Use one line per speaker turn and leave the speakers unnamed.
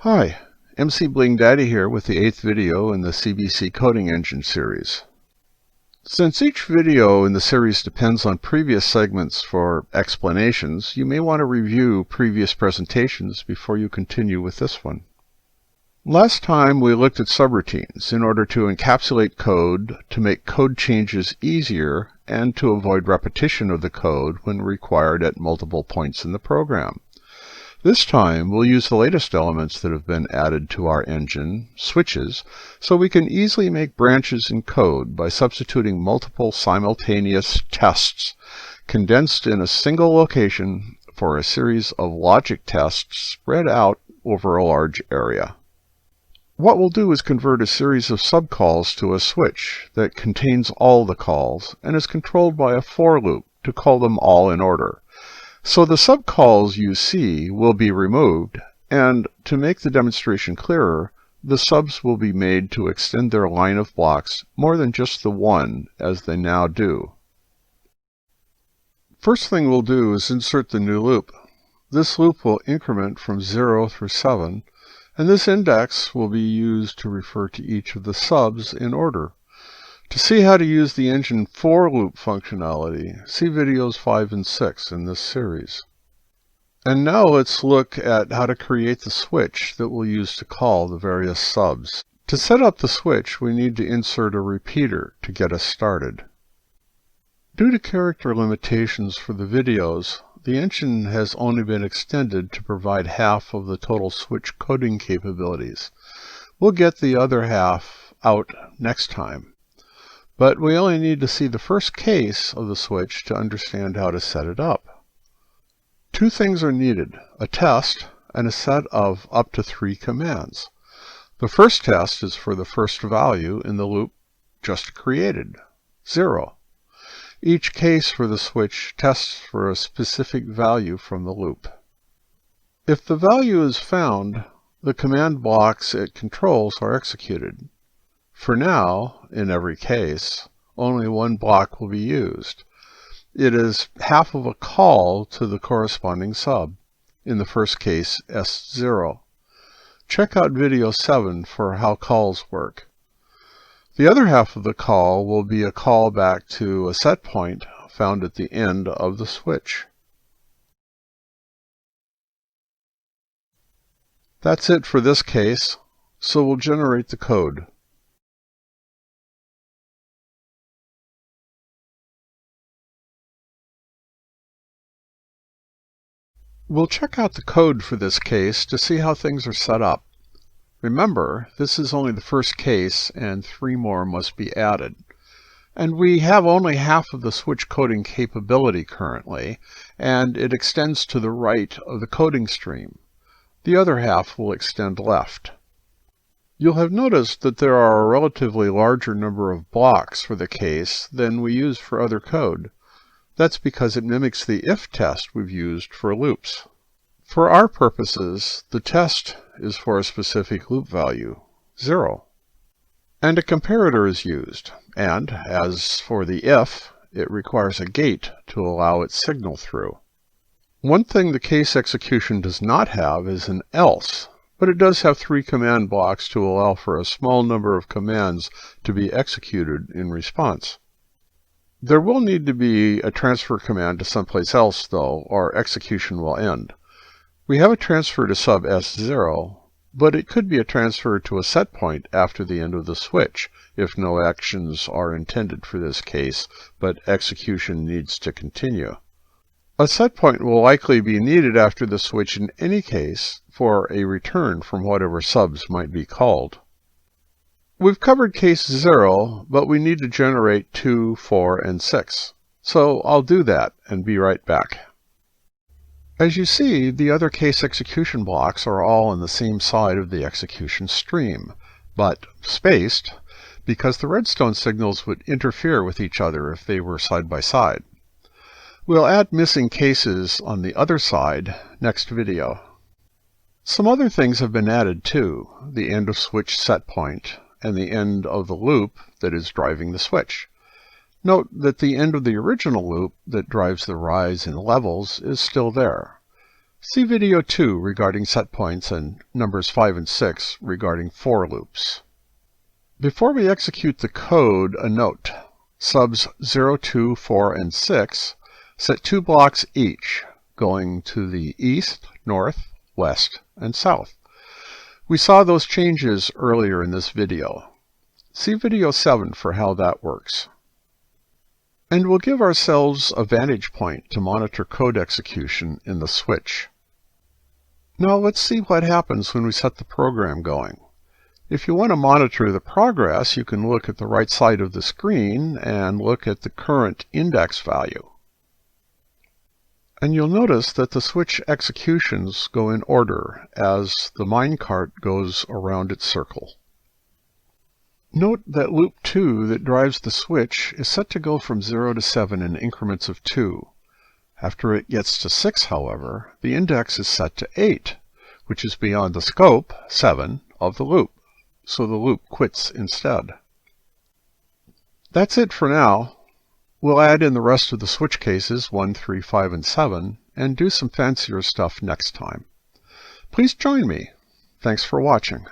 Hi, MC Bling Daddy here with the 8th video in the CBC Coding Engine series. Since each video in the series depends on previous segments for explanations, you may want to review previous presentations before you continue with this one. Last time we looked at subroutines in order to encapsulate code, to make code changes easier, and to avoid repetition of the code when required at multiple points in the program. This time, we'll use the latest elements that have been added to our engine, switches, so we can easily make branches in code by substituting multiple simultaneous tests condensed in a single location for a series of logic tests spread out over a large area. What we'll do is convert a series of subcalls to a switch that contains all the calls and is controlled by a for loop to call them all in order. So the subcalls you see will be removed, and to make the demonstration clearer, the subs will be made to extend their line of blocks more than just the one, as they now do. First thing we'll do is insert the new loop. This loop will increment from 0 through 7, and this index will be used to refer to each of the subs in order. To see how to use the engine for loop functionality, see videos 5 and 6 in this series. And now let's look at how to create the switch that we'll use to call the various subs. To set up the switch, we need to insert a repeater to get us started. Due to character limitations for the videos, the engine has only been extended to provide half of the total switch coding capabilities. We'll get the other half out next time. But we only need to see the first case of the switch to understand how to set it up. Two things are needed, a test and a set of up to 3 commands. The first test is for the first value in the loop just created, 0. Each case for the switch tests for a specific value from the loop. If the value is found, the command blocks it controls are executed. For now, in every case, only one block will be used. It is half of a call to the corresponding sub, in the first case S0. Check out video 7 for how calls work. The other half of the call will be a call back to a set point found at the end of the switch. That's it for this case, so we'll generate the code. We'll check out the code for this case to see how things are set up. Remember, this is only the first case and 3 more must be added. And we have only half of the switch coding capability currently, and it extends to the right of the coding stream. The other half will extend left. You'll have noticed that there are a relatively larger number of blocks for the case than we use for other code. That's because it mimics the if test we've used for loops. For our purposes, the test is for a specific loop value, 0. And a comparator is used, and, as for the if, it requires a gate to allow its signal through. One thing the case execution does not have is an else, but it does have 3 command blocks to allow for a small number of commands to be executed in response. There will need to be a transfer command to someplace else, though, or execution will end. We have a transfer to sub S0, but it could be a transfer to a set point after the end of the switch, if no actions are intended for this case, but execution needs to continue. A set point will likely be needed after the switch in any case for a return from whatever subs might be called. We've covered case 0, but we need to generate 2, 4, and 6. So I'll do that and be right back. As you see, the other case execution blocks are all on the same side of the execution stream, but spaced, because the redstone signals would interfere with each other if they were side by side. We'll add missing cases on the other side next video. Some other things have been added too, the end of switch set point, and the end of the loop that is driving the switch. Note that the end of the original loop that drives the rise in levels is still there. See video 2 regarding set points and numbers 5 and 6 regarding for loops. Before we execute the code, a note. Subs 0, 2, 4, and 6 set 2 blocks each, going to the east, north, west, and south. We saw those changes earlier in this video. See video 7 for how that works. And we'll give ourselves a vantage point to monitor code execution in the switch. Now let's see what happens when we set the program going. If you want to monitor the progress, you can look at the right side of the screen and look at the current index value. And you'll notice that the switch executions go in order as the minecart goes around its circle. Note that loop 2 that drives the switch is set to go from 0 to 7 in increments of 2. After it gets to 6, however, the index is set to 8, which is beyond the scope, 7, of the loop, so the loop quits instead. That's it for now. We'll add in the rest of the switch cases 1, 3, 5, and 7, and do some fancier stuff next time. Please join me. Thanks for watching.